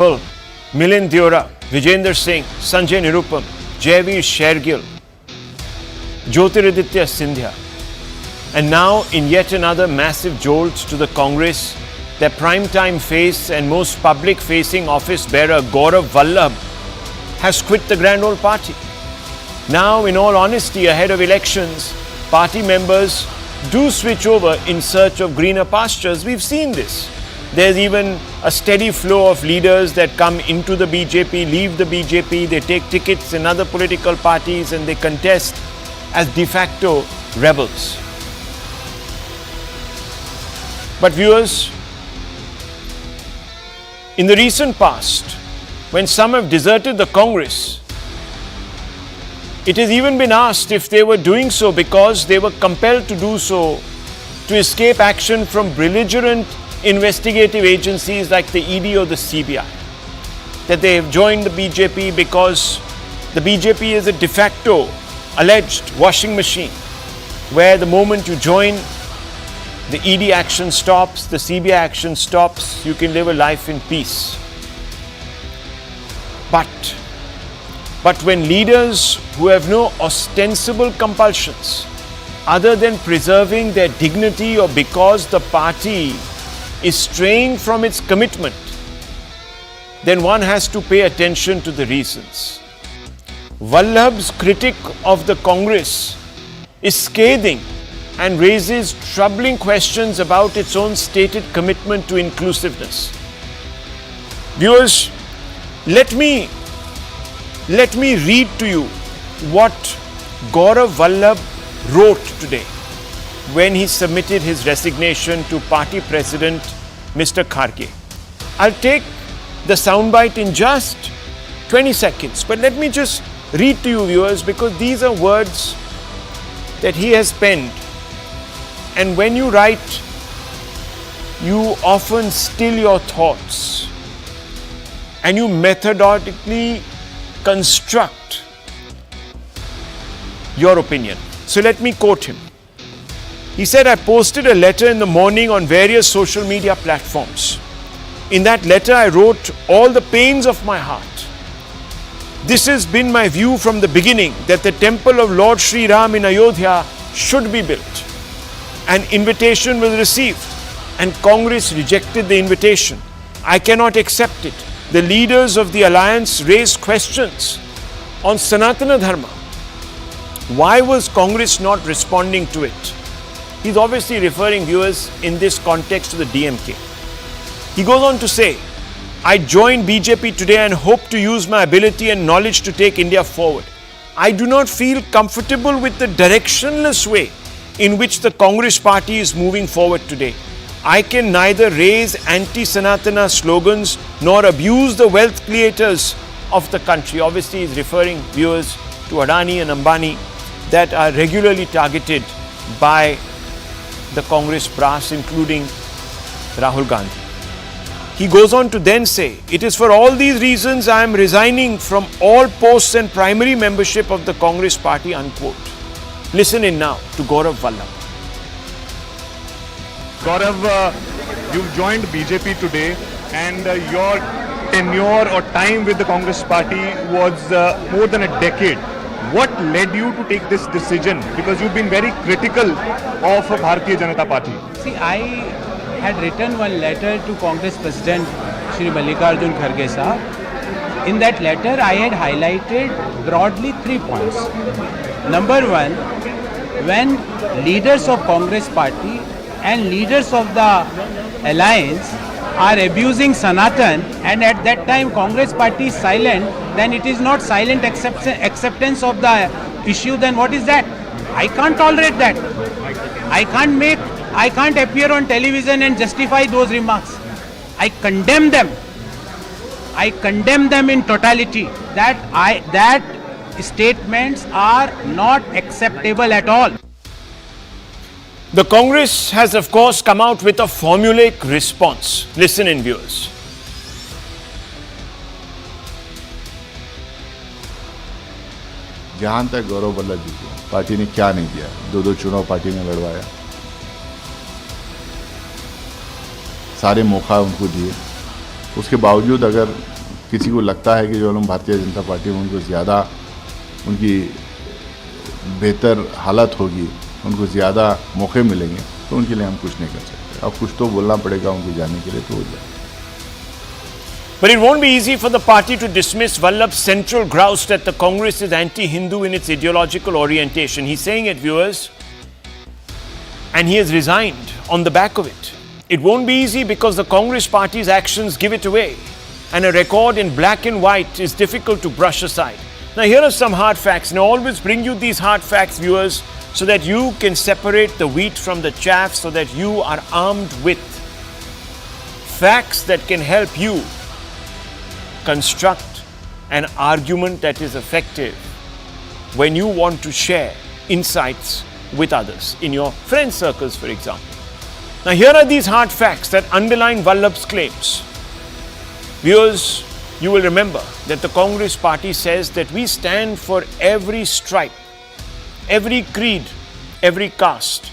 Milind Deora, Vijender Singh, Sanjay Nirupam, Jaiveer Shergill, Jyotiraditya Scindia. And now, in yet another massive jolt to the Congress, their prime-time face and most public-facing office bearer, Gourav Vallabh, has quit the grand old party. Now, in all honesty, ahead of elections, party members do switch over in search of greener pastures. We've seen this. There's even a steady flow of leaders that come into the BJP, leave the BJP, they take tickets in other political parties and they contest as de facto rebels. But viewers, in the recent past, when some have deserted the Congress, it has even been asked if they were doing so because they were compelled to do so to escape action from belligerent investigative agencies like the ED or the CBI. That they have joined the BJP because the BJP is a de facto alleged washing machine where the moment you join, the ED action stops, the CBI action stops, you can live a life in peace. But when leaders who have no ostensible compulsions other than preserving their dignity or because the party is straying from its commitment, then one has to pay attention to the reasons. Vallabh's critic of the Congress is scathing and raises troubling questions about its own stated commitment to inclusiveness. Viewers, let me read to you what Gourav Vallabh wrote today when he submitted his resignation to party president Mr. Kharge. I'll take the soundbite in just 20 seconds, but let me just read to you, viewers, because these are words that he has penned. And when you write, you often still your thoughts and you methodically construct your opinion. So let me quote him. He said, I posted a letter in the morning on various social media platforms. In that letter, I wrote all the pains of my heart. This has been my view from the beginning, that the temple of Lord Sri Ram in Ayodhya should be built. An invitation was received and Congress rejected the invitation. I cannot accept it. The leaders of the alliance raised questions on Sanatana Dharma. Why was Congress not responding to it? He's obviously referring, viewers, in this context to the DMK. He goes on to say, I joined BJP today and hope to use my ability and knowledge to take India forward. I do not feel comfortable with the directionless way in which the Congress party is moving forward today. I can neither raise anti-Sanatana slogans nor abuse the wealth creators of the country. Obviously, he's referring, viewers, to Adani and Ambani that are regularly targeted by the Congress brass, including Rahul Gandhi. He goes on to then say, it is for all these reasons I am resigning from all posts and primary membership of the Congress party, unquote. Listen in now to Gourav Vallabh. Gaurav, you've joined BJP today and your tenure or time with the Congress party was more than a decade. What led you to take this decision? Because you've been very critical of Bharatiya Janata Party. See, I had written one letter to Congress President Shri Mallikarjun Kharge Sahab. In that letter, I had highlighted broadly 3 points. Number one, when leaders of Congress party and leaders of the alliance are abusing Sanatan, and at that time Congress party is silent, then it is not silent acceptance of the issue. Then what is that? I can't tolerate that. I can't appear on television and justify those remarks. I condemn them. I condemn them in totality. That statements are not acceptable at all. The Congress has, of course, come out with a formulaic response. Listen in, viewers. जहां तक गौरव वल्लभ जी को party ने क्या नहीं दिया, 2 चुनाव party ने लड़वाया, सारे मौका उनको दिए, उसके बावजूद अगर किसी को लगता है कि जो लोग भारतीय जनता पार्टी में उनको ज़्यादा उनकी बेहतर हालत होगी, उनको ज़्यादा मौके मिलेंगे, तो उनके लिए हम कुछ नहीं कर सकते. अब कुछ तो बोलना पड़ेगा उनको जाने के लिए, तो हो जाए. But it won't be easy for the party to dismiss Vallabh's central grouse that the Congress is anti-Hindu in its ideological orientation. He's saying it, viewers, and he has resigned on the back of it. It won't be easy because the Congress party's actions give it away, and a record in black and white is difficult to brush aside. Now, here are some hard facts, and I always bring you these hard facts, viewers, so that you can separate the wheat from the chaff, so that you are armed with facts that can help you construct an argument that is effective when you want to share insights with others, in your friend circles, for example. Now, here are these hard facts that underline Vallabh's claims. Viewers, you will remember that the Congress party says that we stand for every stripe, every creed, every caste.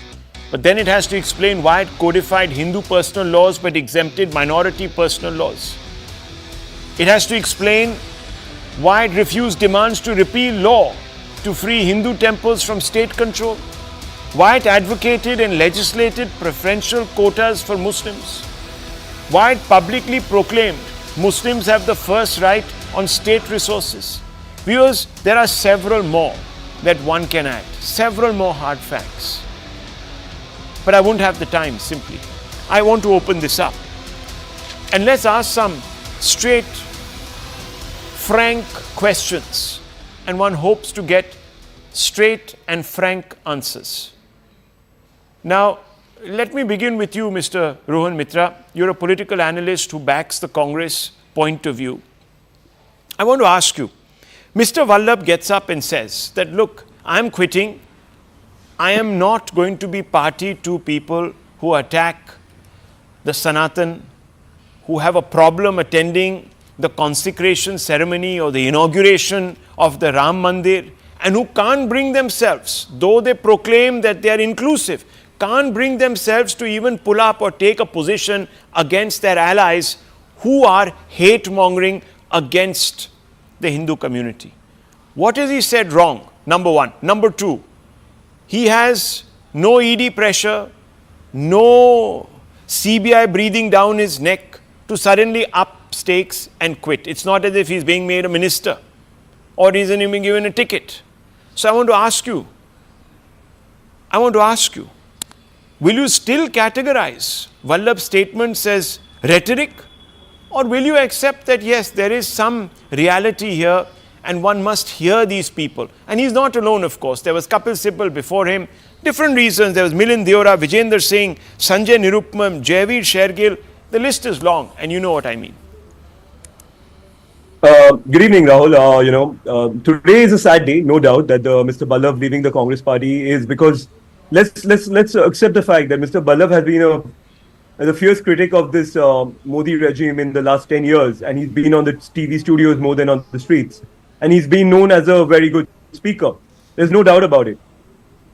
But then it has to explain why it codified Hindu personal laws but exempted minority personal laws. It has to explain why it refused demands to repeal law to free Hindu temples from state control, why it advocated and legislated preferential quotas for Muslims, why it publicly proclaimed Muslims have the first right on state resources. Viewers, there are several more that one can add, several more hard facts. But I won't have the time, simply. I want to open this up. And let's ask some straight, frank questions. And one hopes to get straight and frank answers. Now, let me begin with you, Mr. Rohan Mitra. You're a political analyst who backs the Congress point of view. I want to ask you, Mr. Vallabh gets up and says that, look, I'm quitting. I am not going to be party to people who attack the Sanatan, who have a problem attending the consecration ceremony or the inauguration of the Ram Mandir, and who can't bring themselves, though they proclaim that they are inclusive, can't bring themselves to even pull up or take a position against their allies who are hate-mongering against the Hindu community. What has he said wrong? Number one. Number two, he has no ED pressure, no CBI breathing down his neck to suddenly up stakes and quit. It's not as if he's being made a minister or he's even given a ticket. So I want to ask you, will you still categorize Vallabh's statements as rhetoric, or will you accept that yes, there is some reality here and one must hear these people? And he's not alone, of course. There was Kapil Sibal before him, different reasons. There was Milind Deora, Vijender Singh, Sanjay Nirupam, Jaiveer Shergill. The list is long, and you know what I mean. Good evening, Rahul. Today is a sad day, no doubt, that Mr. Vallabh leaving the Congress party is because let's accept the fact that Mr. Vallabh has been a fierce critic of this Modi regime in the last 10 years, and he's been on the TV studios more than on the streets, and he's been known as a very good speaker. There's no doubt about it.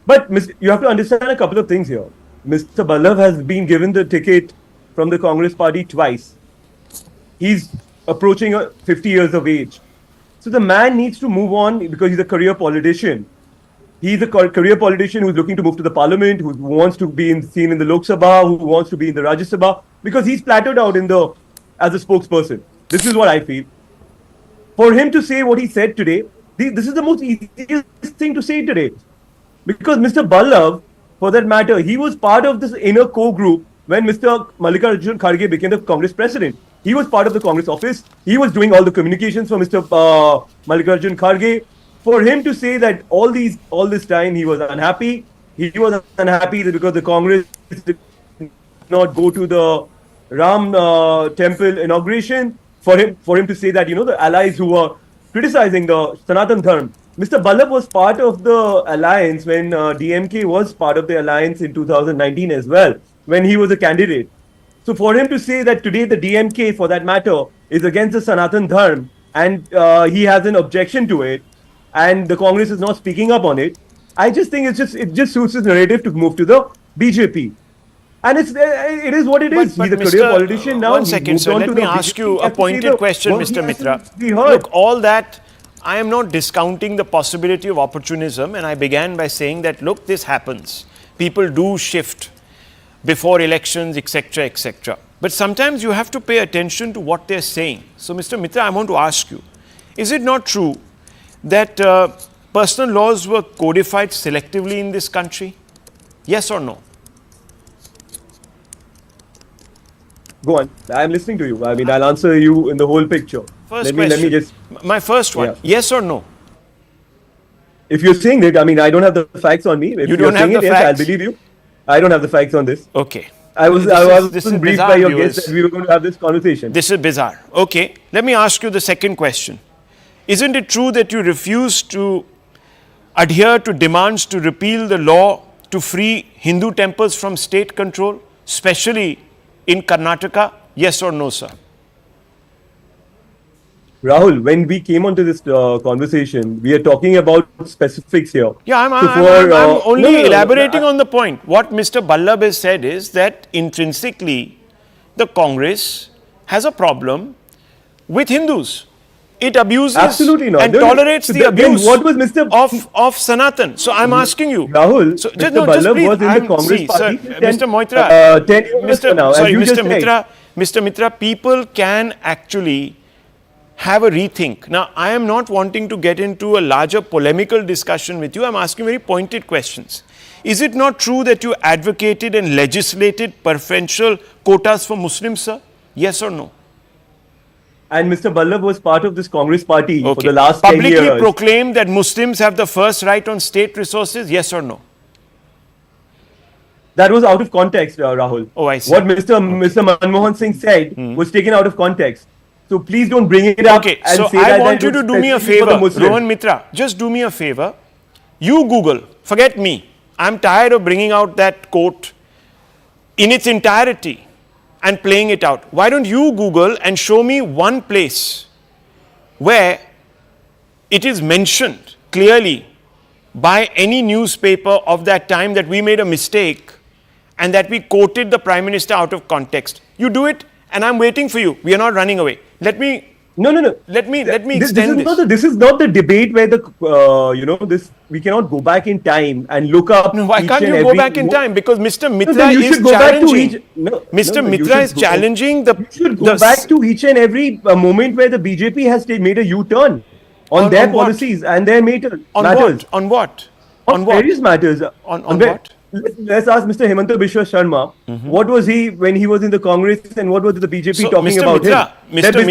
But you have to understand a couple of things here. Mr. Vallabh has been given the ticket from the Congress party twice. He's approaching 50 years of age. So the man needs to move on because he's a career politician. He's a career politician who's looking to move to the parliament, who wants to be seen in the Lok Sabha, who wants to be in the Rajya Sabha, because he's plateaued out as a spokesperson. This is what I feel. For him to say what he said today, this is the most easiest thing to say today. Because Mr. Vallabh, for that matter, he was part of this inner core group when Mr. Mallikarjun Kharge became the Congress president. He was part of the Congress office. He was doing all the communications for Mr. Mallikarjun Kharge. For him to say that all this time he was unhappy, because the Congress did not go to the Ram temple inauguration. For him to say that, the allies who were criticizing the Sanatan Dharma, Mr. Vallabh was part of the alliance when DMK was part of the alliance in 2019 as well, when he was a candidate. So for him to say that today the DMK, for that matter, is against the Sanatan Dharma and he has an objection to it, and the Congress is not speaking up on it, I just think it just suits his narrative to move to the BJP. And it is what it is. He's a career politician now. One second, sir. Let me ask you a pointed question, Mr. Mitra. Look, all that, I am not discounting the possibility of opportunism, and I began by saying that, look, this happens. People do shift before elections, etc., etc. But sometimes you have to pay attention to what they're saying. So, Mr. Mitra, I want to ask you, is it not true that personal laws were codified selectively in this country? Yes or no? Go on. I'm listening to you. I mean, I'll answer you in the whole picture. Let me just... My first one. Yeah. Yes or no? If you're saying it, I mean, I don't have the facts on me. If you don't have the facts? Yes, I'll believe you. I don't have the facts on this. Okay. I was briefed by your guest that we were going to have this conversation. This is bizarre. Okay. Let me ask you the second question. Isn't it true that you refuse to adhere to demands to repeal the law to free Hindu temples from state control, especially in Karnataka? Yes or no, sir? Rahul, when we came onto this conversation, we are talking about specifics here. Yeah, I'm only elaborating on the point. What Mr. Vallabh has said is that intrinsically, the Congress has a problem with Hindus. It abuses and tolerates the abuse of Sanatan. So I'm asking you, Rahul, so Mr. Vallabh was in the Congress party. Mr. Moitra, 10 years now, Mr. Mitra, people can actually have a rethink. Now, I am not wanting to get into a larger polemical discussion with you. I'm asking very pointed questions. Is it not true that you advocated and legislated preferential quotas for Muslims, sir? Yes or no? And Mr. Vallabh was part of this Congress party for the last 10 years. Publicly proclaimed that Muslims have the first right on state resources, yes or no? That was out of context, Rahul. Oh, I see. What Mr. Manmohan Singh said was taken out of context. So please don't bring it up. Okay, so I want you to do me a favor, Rohan Mitra. Just do me a favor. You Google, forget me. I'm tired of bringing out that quote in its entirety and playing it out. Why don't you Google and show me one place where it is mentioned clearly by any newspaper of that time that we made a mistake and that we quoted the Prime Minister out of context. You do it, and I'm waiting for you. We are not running away. Let me... No. Let me extend this. This is not the debate where we cannot go back in time and look up. No, why can't you go back in time? Because Mr. Mitra is challenging. Mr. Mitra is challenging the... You should go back to each and every moment where the BJP has made a U-turn on their policies and their matters. On what? On various matters. On what? Let's ask Mr. Hemanta Biswa Sharma. What was he when he was in the Congress, and what was the BJP talking about him? Mr.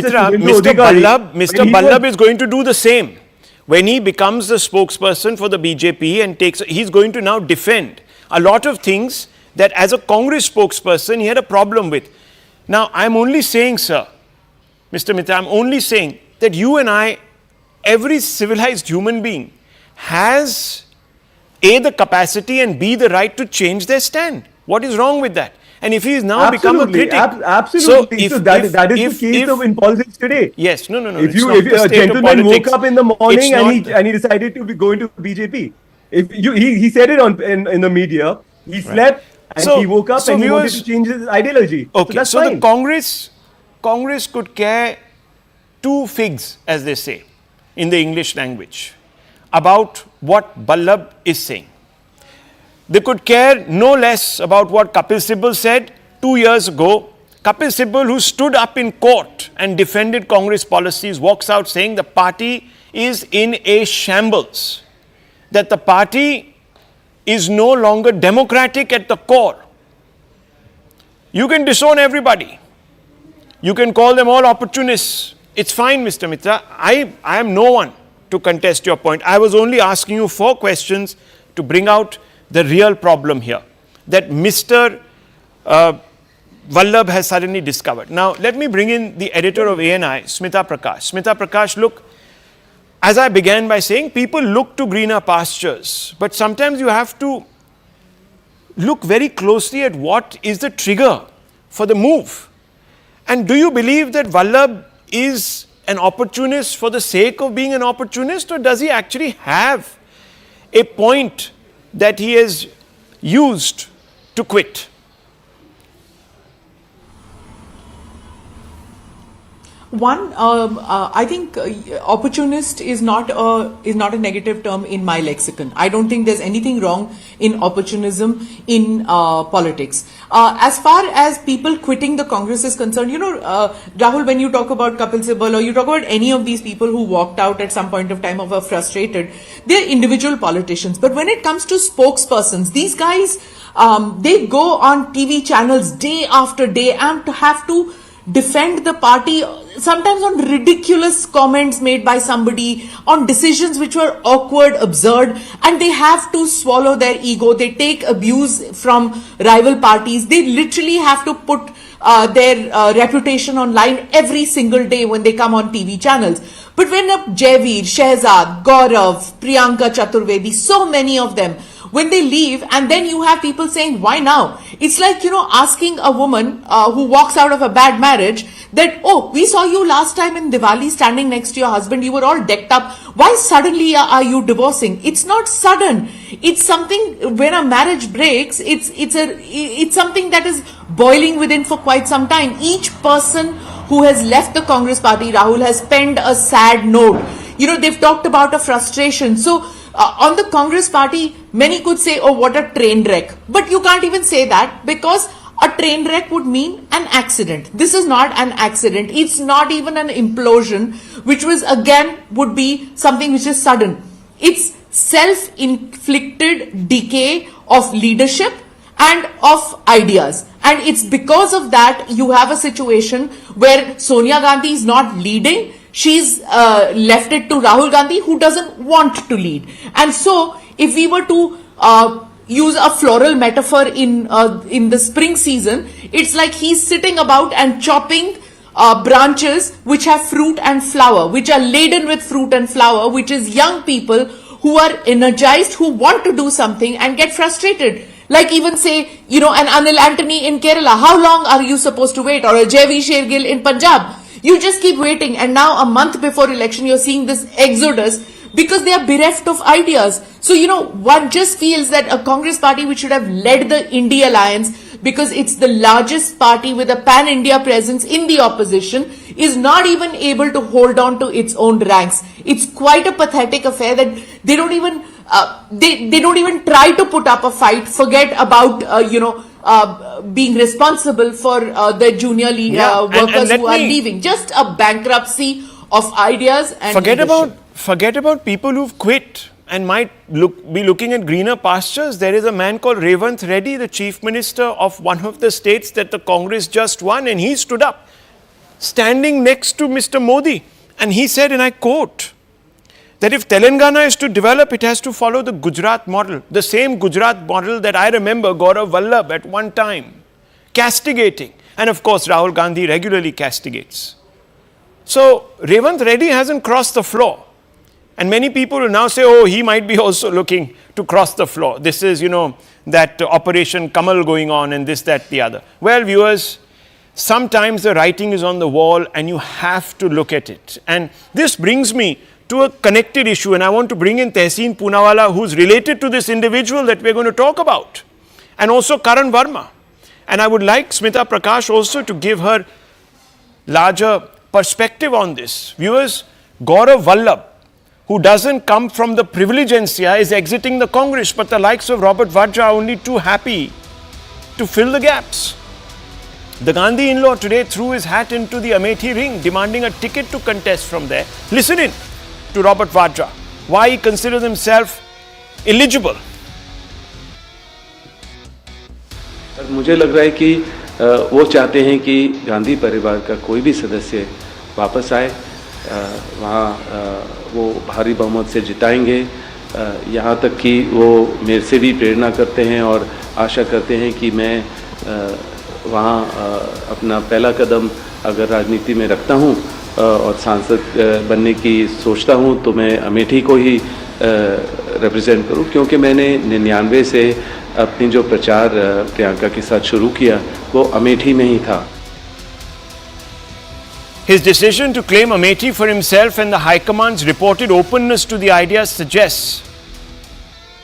Vallabh is going to do the same. When he becomes the spokesperson for the BJP and he's going to now defend a lot of things that as a Congress spokesperson he had a problem with. Now, I'm only saying, sir, Mr. Mitra, I'm only saying that you and I, every civilized human being has A, the capacity, and B, the right to change their stand. What is wrong with that? And if he is now become a critic... Absolutely. So that is the case in politics today. Yes, no. If a gentleman woke up in the morning and he decided to go into BJP, he said it in the media, he slept and he woke up and he wanted to change his ideology. Okay, so the Congress could care two figs, as they say, in the English language, about what Vallabh is saying. They could care no less about what Kapil Sibal said 2 years ago. Kapil Sibal, who stood up in court and defended Congress policies, walks out saying the party is in a shambles, that the party is no longer democratic at the core. You can disown everybody. You can call them all opportunists. It's fine, Mr. Mitra. I am no one to contest your point. I was only asking you 4 questions to bring out the real problem here that Mr. Vallabh has suddenly discovered. Now, let me bring in the editor of ANI, Smita Prakash. Smita Prakash, look, as I began by saying, people look to greener pastures, but sometimes you have to look very closely at what is the trigger for the move. And do you believe that Vallabh is an opportunist for the sake of being an opportunist, or does he actually have a point that he has used to quit? One, I think opportunist is not a negative term in my lexicon. I don't think there's anything wrong in opportunism in politics. As far as people quitting the Congress is concerned, Rahul, when you talk about Kapil Sibal or you talk about any of these people who walked out at some point of time or were frustrated, they're individual politicians. But when it comes to spokespersons, these guys, they go on TV channels day after day and have to defend the party, sometimes on ridiculous comments made by somebody, on decisions which were awkward, absurd, and they have to swallow their ego. They take abuse from rival parties. They literally have to put their reputation on line every single day when they come on TV channels. But when Jaivir, Shehzad, Gaurav, Priyanka Chaturvedi, so many of them, when they leave, and then you have people saying, why now? It's like, asking a woman who walks out of a bad marriage that, oh, we saw you last time in Diwali standing next to your husband, you were all decked up. Why suddenly are you divorcing? It's not sudden. It's something, when a marriage breaks, it's something that is boiling within for quite some time. Each person who has left the Congress party, Rahul, has penned a sad note. They've talked about a frustration. So, on the Congress party, many could say, oh, what a train wreck. But you can't even say that, because a train wreck would mean an accident. This is not an accident. It's not even an implosion, which would be something which is sudden. It's self-inflicted decay of leadership and of ideas. And it's because of that you have a situation where Sonia Gandhi is not leading. She's left it to Rahul Gandhi, who doesn't want to lead. And so, if we were to use a floral metaphor in the spring season, it's like he's sitting about and chopping branches which have fruit and flower, which are laden with fruit and flower, which is young people who are energized, who want to do something and get frustrated. Like even say, an Anil Antony in Kerala, how long are you supposed to wait? Or a J.V. Shergill in Punjab. You just keep waiting, and now a month before election you're seeing this exodus because they are bereft of ideas. So, one just feels that a Congress party which should have led the India Alliance, because it's the largest party with a pan-India presence in the opposition, is not even able to hold on to its own ranks. It's quite a pathetic affair that they don't even they don't even try to put up a fight. Forget about being responsible for the junior workers who are leaving. Just a bankruptcy of ideas and forget about people who've quit and might be looking at greener pastures. There is a man called Revanth Reddy, the chief minister of one of the states that the Congress just won, and he stood up standing next to Mr. Modi, and he said, and I quote, that if Telangana is to develop, it has to follow the Gujarat model. The same Gujarat model that I remember Gourav Vallabh at one time castigating. And of course, Rahul Gandhi regularly castigates. So, Revanth Reddy hasn't crossed the floor. And many people will now say, oh, he might be also looking to cross the floor. This is, that Operation Kamal going on and this, that, the other. Well, viewers, sometimes the writing is on the wall and you have to look at it. And this brings me to a connected issue, and I want to bring in Tehseen Poonawala, who's related to this individual that we're going to talk about, and also Karan Verma. And I would like Smita Prakash also to give her larger perspective on this. Viewers, Gourav Vallabh, who doesn't come from the privilegencia, is exiting the Congress, but the likes of Robert Vadra are only too happy to fill the gaps. The Gandhi in-law today threw his hat into the Amethi ring, demanding a ticket to contest from there. Listen in to Robert Vadra, why he considers himself eligible. मुझे लग रहा है कि वो चाहते हैं कि गांधी परिवार का कोई भी सदस्य वापस आए, वहाँ वो भारी बहुमत से जिताएंगे, यहाँ तक कि वो मेरे से भी प्रेरणा करते हैं और आशा करते हैं कि मैं वहाँ अपना पहला कदम अगर राजनीति में रखता हूँ और सांसद बनने की सोचता हूँ तो मैं अमेठी को ही रिप्रेजेंट करूँ, क्योंकि मैंने 99 से अपनी जो प्रचार प्रियंका के साथ शुरू किया वो अमेठी में ही था. His decision to claim Amethi for himself and the High Command's reported openness to the idea suggests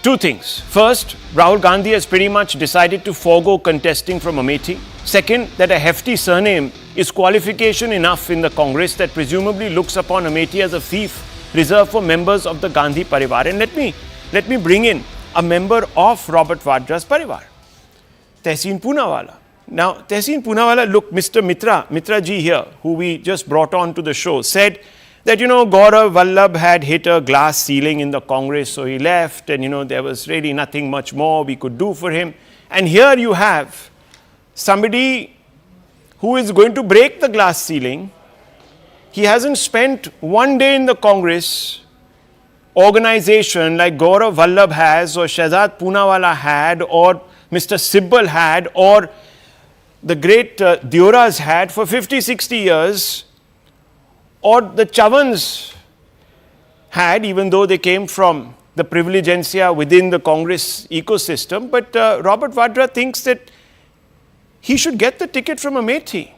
two things. First, Rahul Gandhi has pretty much decided to forego contesting from Amethi. Second, that a hefty surname is qualification enough in the Congress that presumably looks upon Amethi as a fief reserved for members of the Gandhi Parivar. And let me bring in a member of Robert Vadra's Parivar, Tehseen Poonawalla. Now, Tehseen Poonawalla, look, Mr. Mitra ji here, who we just brought on to the show, said that, Gourav Vallabh had hit a glass ceiling in the Congress, so he left, and, there was really nothing much more we could do for him. And here you have somebody who is going to break the glass ceiling. He hasn't spent one day in the Congress organization like Gourav Vallabh has, or Shehzad Poonawalla had, or Mr. Sibbal had, or the great Dioras had for 50, 60 years, or the Chavans had, even though they came from the privilegencia within the Congress ecosystem. But Robert Vadra thinks that he should get the ticket from Amethi.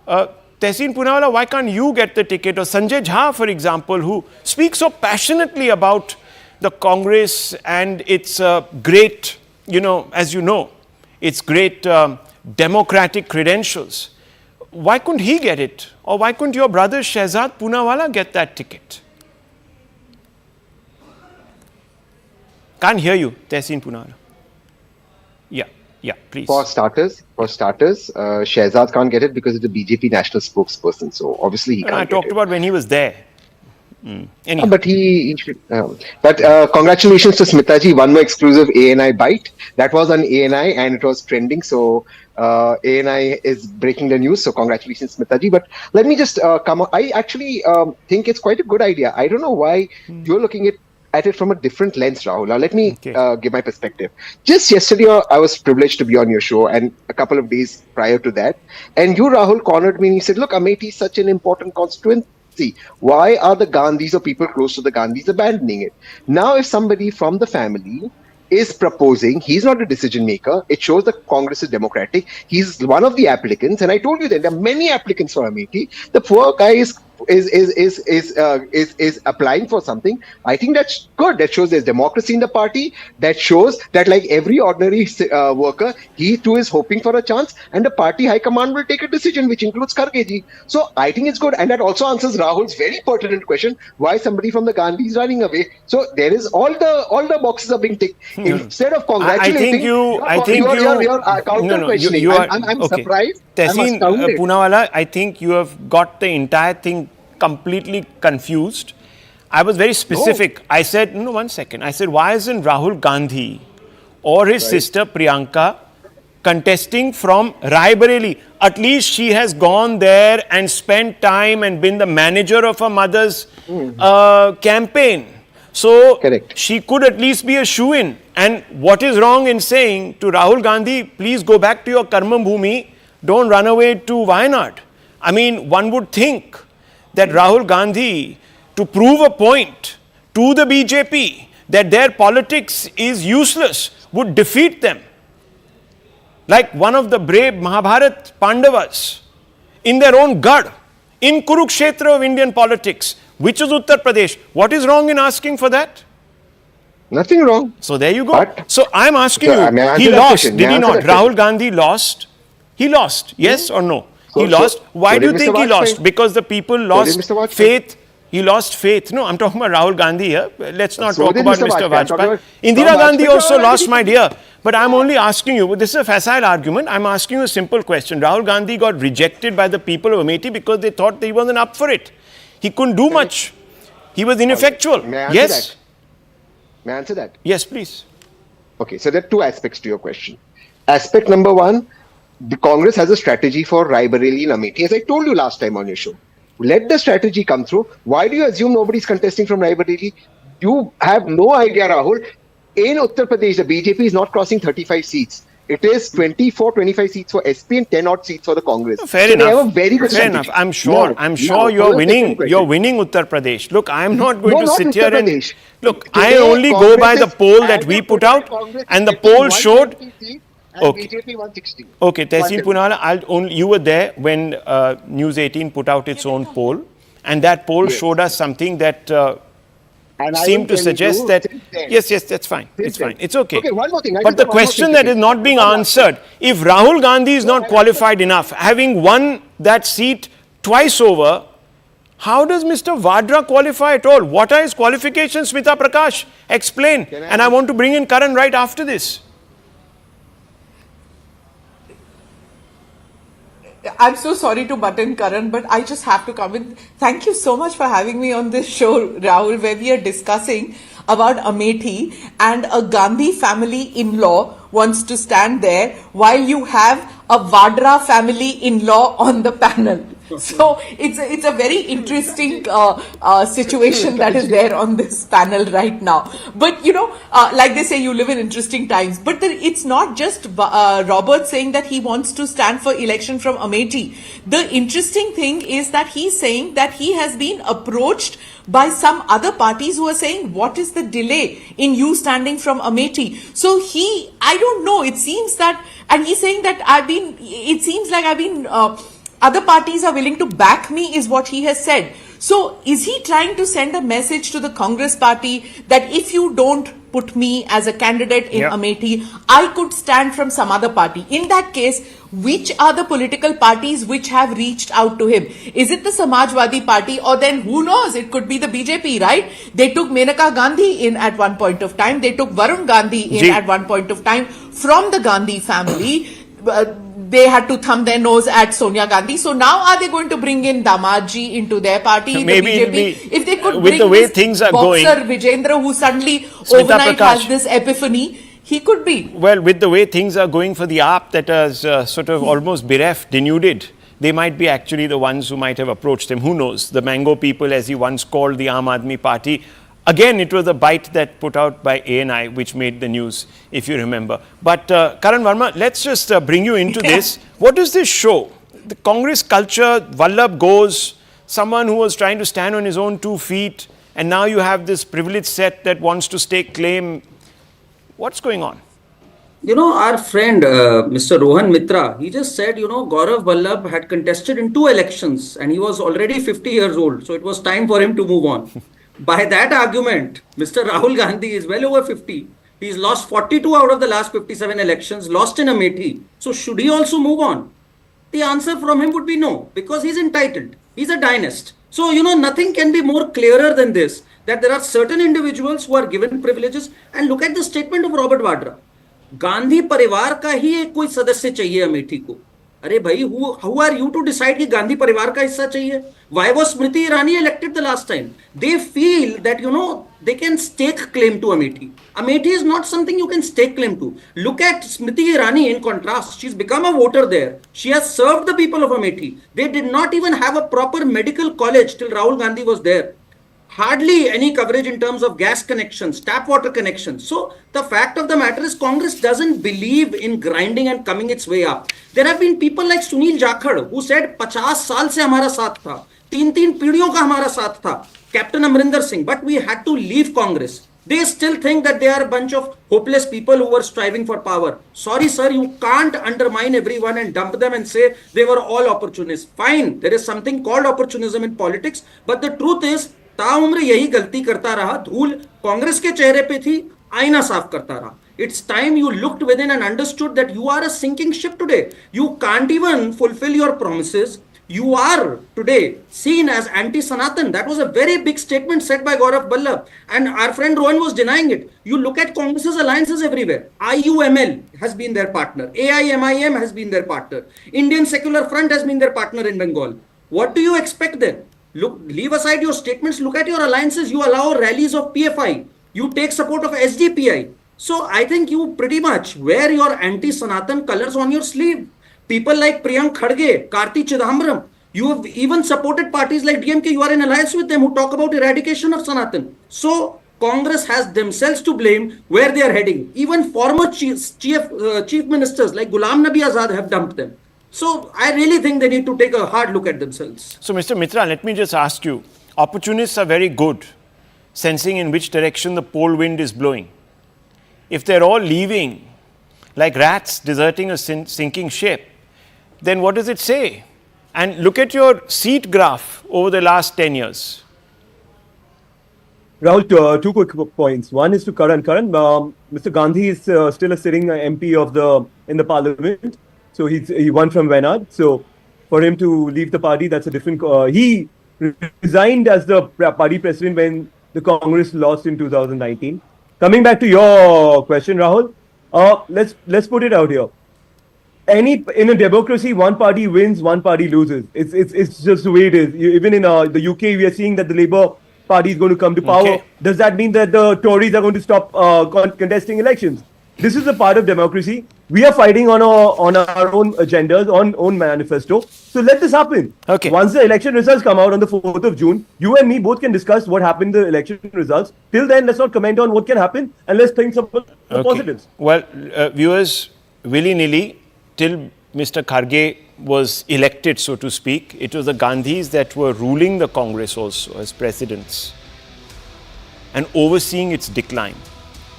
Tehseen Poonawalla, why can't you get the ticket? Or Sanjay Jha, for example, who speaks so passionately about the Congress and its great, as you know, its great democratic credentials. Why couldn't he get it? Or why couldn't your brother Shehzad Poonawalla get that ticket? Can't hear you, Tehseen Poonawalla. Yeah, please. For starters, Shehzad can't get it because he's a BJP national spokesperson. So obviously he can't. I talked about when he was there. Anyhow. But he should. But congratulations to Smitaji, one more exclusive ANI bite. That was on ANI and it was trending. So ANI is breaking the news. So congratulations, Smitaji. But let me just come on. I actually think it's quite a good idea. I don't know why you're looking at it from a different lens, Rahul. Now, let me give my perspective. Just yesterday, I was privileged to be on your show, and a couple of days prior to that, and you, Rahul, cornered me and you said, look, Amethi is such an important constituency. Why are the Gandhis or people close to the Gandhis abandoning it? Now, if somebody from the family is proposing, he's not a decision maker, it shows the Congress is democratic. He's one of the applicants, and I told you that there are many applicants for Amethi. The poor guy is applying for something. I think that's good. That shows there's democracy in the party. That shows that, like every ordinary worker, he too is hoping for a chance, and the party high command will take a decision, which includes Kharge ji. So I think it's good, and that also answers Rahul's very pertinent question: why somebody from the Gandhi is running away. So there is all the boxes are being ticked. Instead of congratulating, you're counter-questioning. I'm okay. Surprised. Tehseen Poonawalla, I think you have got the entire thing completely confused. I was very specific. I said, no, 1 second. I said, why isn't Rahul Gandhi or his sister Priyanka contesting from Raebareli? At least she has gone there and spent time and been the manager of her mother's campaign. So she could at least be a shoo-in. And what is wrong in saying to Rahul Gandhi, please go back to your Karma Bhumi, don't run away to Wayanad? I mean, one would think that Rahul Gandhi, to prove a point to the BJP that their politics is useless, would defeat them. Like one of the brave Mahabharat Pandavas in their own Gad, in Kurukshetra of Indian politics, which is Uttar Pradesh. What is wrong in asking for that? Nothing wrong. So there you go. But so I'm asking you, he lost, did he not? Rahul Gandhi lost. He lost, yes or no? He lost. Why do you think he lost? Because the people lost faith. He lost faith. No, I'm talking about Rahul Gandhi here. Let's not talk about Mr. Vajpayee. Indira Gandhi also lost, my dear. But I'm only asking you, this is a facile argument. I'm asking you a simple question. Rahul Gandhi got rejected by the people of Amethi because they thought that he wasn't up for it. He couldn't do much. He was ineffectual. May I answer Yes. that? May I answer that? Yes, please. Okay, so there are two aspects to your question. Aspect number one, the Congress has a strategy for Raebareli and Amethi, as I told you last time on your show. Let the strategy come through. Why do you assume nobody's contesting from Raebareli? You have no idea, Rahul. In Uttar Pradesh, the BJP is not crossing 35 seats. It is 24, 25 seats for SP and 10 odd seats for the Congress. Fair enough. They have a very good strategy. I'm sure you're winning. You're winning Uttar Pradesh. Look, I'm not going to sit here and look. I only go by the poll that we put out, and the poll showed. Okay. BJP 160. Okay, Tehseen Poonawalla, you were there when News 18 put out its own poll, and that poll showed us something that seemed to suggest that yes, that's fine. It's fine. It's okay. Okay, one more thing. But the question that is not being answered: if Rahul Gandhi is not qualified enough, having won that seat twice over. How does Mr. Vadra qualify at all? What are his qualifications, Smita Prakash? Explain. And I want to bring in Karan right after this. I'm so sorry to butt in, Karan, but I just have to come in. Thank you so much for having me on this show, Rahul, where we are discussing about Amethi, and a Gandhi family in-law wants to stand there while you have a Vadra family in-law on the panel. So it's a very interesting situation that is there on this panel right now. But like they say, you live in interesting times. But it's not just Robert saying that he wants to stand for election from Amethi. The interesting thing is that he's saying that he has been approached by some other parties who are saying, what is the delay in you standing from Amethi? So I don't know, it seems that, and he's saying that other parties are willing to back me, is what he has said. So is he trying to send a message to the Congress party that if you don't put me as a candidate in Amethi, I could stand from some other party? In that case, which are the political parties which have reached out to him? Is it the Samajwadi Party, or then who knows, it could be the BJP, right? They took Menaka Gandhi in at one point of time. They took Varun Gandhi in at one point of time from the Gandhi family. They had to thumb their nose at Sonia Gandhi. So now are they going to bring in Damadji into their party, Maybe the BJP? If they could with bring the way this things are boxer going, Vijendra, who suddenly Smita overnight Prakash, has this epiphany, he could be. Well, with the way things are going for the AAP that is sort of almost bereft, denuded, they might be actually the ones who might have approached him. Who knows? The Mango people, as he once called the Aam Aadmi Party. Again, it was a bite that put out by ANI, which made the news, if you remember. But Karan Verma, let's just bring you into this. What does this show? The Congress culture, Vallabh goes, someone who was trying to stand on his own 2 feet, and now you have this privileged set that wants to stake claim. What's going on? Our friend, Mr. Rohan Mitra, he just said, Gourav Vallabh had contested in 2 elections and he was already 50 years old. So it was time for him to move on. By that argument, Mr. Rahul Gandhi is well over 50. He's lost 42 out of the last 57 elections, lost in Amethi. So should he also move on? The answer from him would be no, because he's entitled. He's a dynast. So, nothing can be more clearer than this, that there are certain individuals who are given privileges. And look at the statement of Robert Vadra. Gandhi परिवार का ही एक कोई सदस्य चाहिए अमेठी को. अरे भाई, who are you to decide कि गांधी परिवार का हिस्सा चाहिए? Why was Smriti Irani elected the last time? They feel that, they can stake claim to Amethi. Amethi is not something you can stake claim to. Look at Smriti Irani in contrast. She's become a voter there. She has served the people of Amethi. They did not even have a proper medical college till Rahul Gandhi was there. Hardly any coverage in terms of gas connections, tap water connections. So the fact of the matter is Congress doesn't believe in grinding and coming its way up. There have been people like Sunil Jakhar who said 50 साल से हमारा साथ था, 3 पीढ़ियों का हमारा साथ था, Captain Amrinder Singh, but we had to leave Congress. They still think that they are a bunch of hopeless people who were striving for power. Sorry, sir, you can't undermine everyone and dump them and say they were all opportunists. Fine, there is something called opportunism in politics, but the truth is ताउम्र यही गलती करता रहा, धूल कांग्रेस के चेहरे पे थी, आईना साफ करता रहा. It's time you looked within and understood that you are a sinking ship today. You can't even fulfill your promises. You are today seen as anti-Sanatan. That was a very big statement said by Gourav Vallabh, and our friend Rohan was denying it. You look at Congress's alliances everywhere. IUML has been their partner. AIMIM has been their partner. Indian Secular Front has been their partner in Bengal. What do you expect then? Look, leave aside your statements, look at your alliances. You allow rallies of PFI. You take support of SDPI. So I think you pretty much wear your anti-Sanatan colors on your sleeve. People like Priyank Khadge, Karti Chidambaram, you have even supported parties like DMK. You are in alliance with them who talk about eradication of Sanatan. So Congress has themselves to blame where they are heading. Even former chief ministers like Ghulam Nabi Azad have dumped them. So I really think they need to take a hard look at themselves. So Mr. Mitra, let me just ask you, opportunists are very good sensing in which direction the pole wind is blowing. If they're all leaving like rats deserting a sinking ship, then what does it say? And look at your seat graph over the last 10 years. Rahul, 2 quick points. One is to Karan. Karan, Mr. Gandhi is still a sitting MP in the parliament. So he won from Wayanad. So for him to leave the party. That's a different. He resigned as the party president when the Congress lost in 2019. Coming back to your question, Rahul, let's put it out here. In a democracy, one party wins, one party loses. It's just the way it is. Even in the UK, we are seeing that the Labour Party is going to come to power. Okay. Does that mean that the Tories are going to stop contesting elections? This is a part of democracy. We are fighting on our own agendas, on own manifesto. So let this happen. Okay. Once the election results come out on the 4th of June, you and me both can discuss what happened in the election results. Till then, let's not comment on what can happen and let's think some the positives. Well, viewers, willy-nilly, till Mr. Kharge was elected, so to speak, it was the Gandhis that were ruling the Congress also as presidents and overseeing its decline.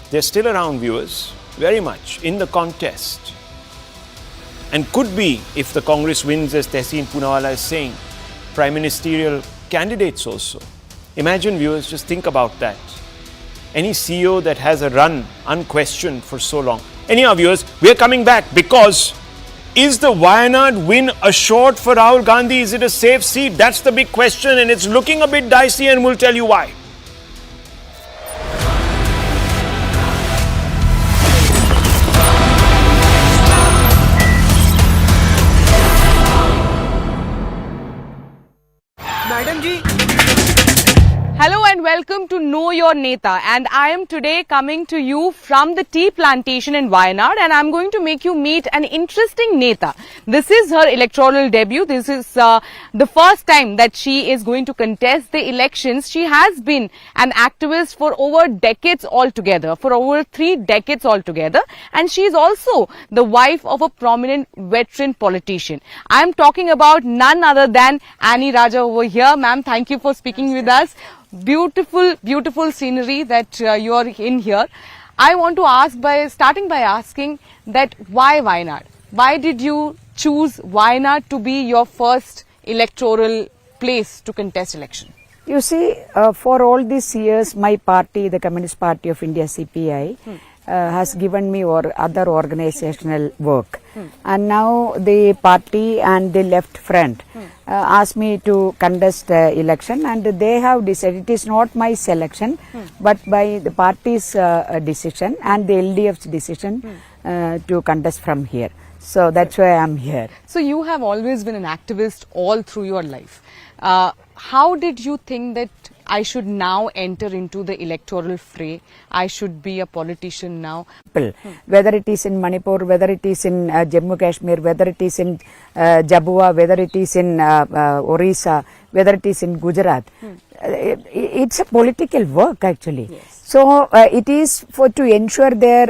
They're still around, viewers, very much in the contest, and could be, if the Congress wins, as Tehseen Poonawalla is saying, prime ministerial candidates also. Imagine, viewers, just think about that. Any CEO that has a run unquestioned for so long. Anyhow, viewers, we are coming back because is the Wayanad win assured for Rahul Gandhi? Is it a safe seat? That's the big question, and it's looking a bit dicey, and we'll tell you why. Madam ji. Hello and welcome to Know Your Neta, and I am today coming to you from the tea plantation in Wayanad, and I'm going to make you meet an interesting Neta. This is her electoral debut. This is the first time that she is going to contest the elections. She has been an activist for over decades altogether, for over 3 decades altogether, and she is also the wife of a prominent veteran politician. I'm talking about none other than Annie Raja over here. Ma'am, thank you for speaking with us. Beautiful, beautiful scenery that you are in here. I want to ask starting by asking that why Wayanad? Why did you choose Wayanad to be your first electoral place to contest election? You see, for all these years, my party, the Communist Party of India, CPI, has given me other organizational work. And now the party and the left front asked me to contest election, and they have decided, it is not my selection, but by the party's decision and the LDF's decision to contest from here. So that's why I am here. So you have always been an activist all through your life. How did you think that I should now enter into the electoral fray? I should be a politician now. Whether it is in Manipur, whether it is in Jammu Kashmir, whether it is in Jabua, whether it is in Orissa, whether it is in Gujarat, it's a political work actually. Yes. So it is to ensure their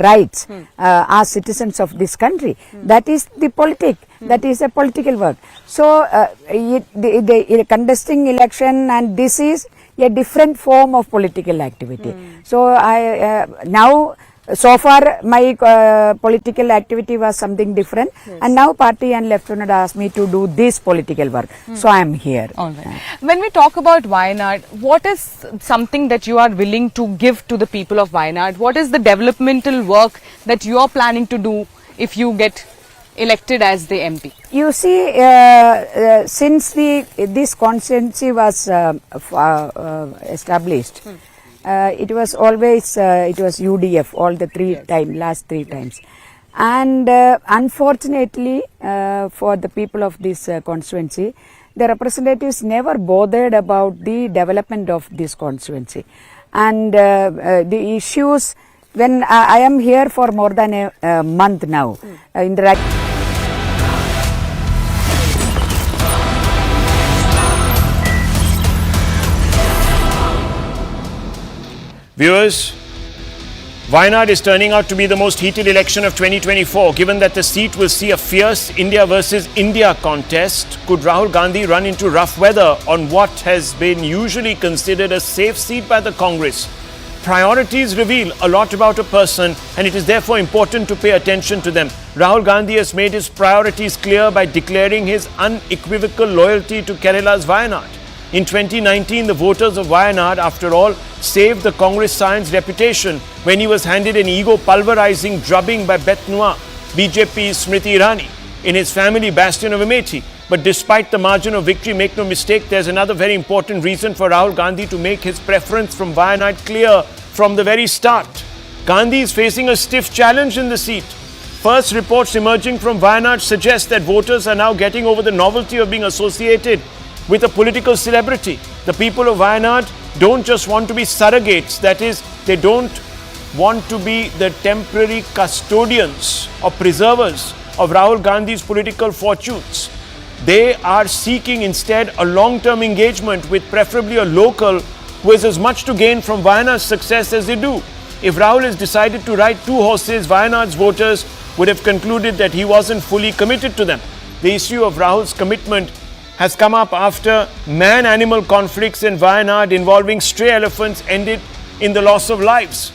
rights as citizens of this country. That is the politics. That is a political work. So the contesting election, and this is a different form of political activity. So I now, so far my political activity was something different, and now party and left front asked me to do this political work. So I am here. All right. When we talk about Wayanad, what is something that you are willing to give to the people of Wayanad? What is the developmental work that you are planning to do if you get elected as the MP? You see, since this constituency was established, it was always it was UDF all the last three times, and unfortunately for the people of this constituency, the representatives never bothered about the development of this constituency, and the issues. When I am here for more than a month now, in the Viewers, Wayanad is turning out to be the most heated election of 2024, given that the seat will see a fierce India versus India contest. Could Rahul Gandhi run into rough weather on what has been usually considered a safe seat by the Congress? Priorities reveal a lot about a person, and it is therefore important to pay attention to them. Rahul Gandhi has made his priorities clear by declaring his unequivocal loyalty to Kerala's Wayanad. In 2019, the voters of Wayanad, after all, saved the Congress science reputation when he was handed an ego-pulverizing drubbing by Betnua, BJP's Smriti Irani. in his family bastion of Amethi. But despite the margin of victory, make no mistake, there's another very important reason for Rahul Gandhi to make his preference from Wayanad clear from the very start. Gandhi is facing a stiff challenge in the seat. First reports emerging from Wayanad suggest that voters are now getting over the novelty of being associated with a political celebrity. The people of Wayanad don't just want to be surrogates, that is, they don't want to be the temporary custodians or preservers of Rahul Gandhi's political fortunes. They are seeking instead a long-term engagement with preferably a local who has as much to gain from Wayanad's success as they do. If Rahul has decided to ride two horses, Wayanad's voters would have concluded that he wasn't fully committed to them. The issue of Rahul's commitment has come up after man-animal conflicts in Wayanad involving stray elephants ended in the loss of lives.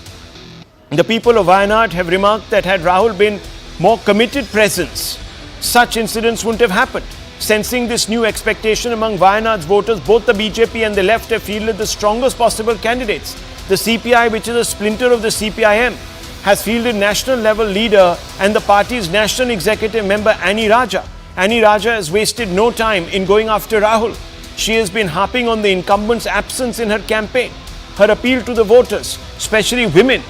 The people of Wayanad have remarked that had Rahul been more committed presence, such incidents wouldn't have happened. Sensing this new expectation among Wayanad's voters, both the BJP and the left have fielded the strongest possible candidates. The CPI, which is a splinter of the CPIM, has fielded national level leader and the party's national executive member Annie Raja. Annie Raja has wasted no time in going after Rahul. She has been harping on the incumbent's absence in her campaign. Her appeal to the voters, especially women,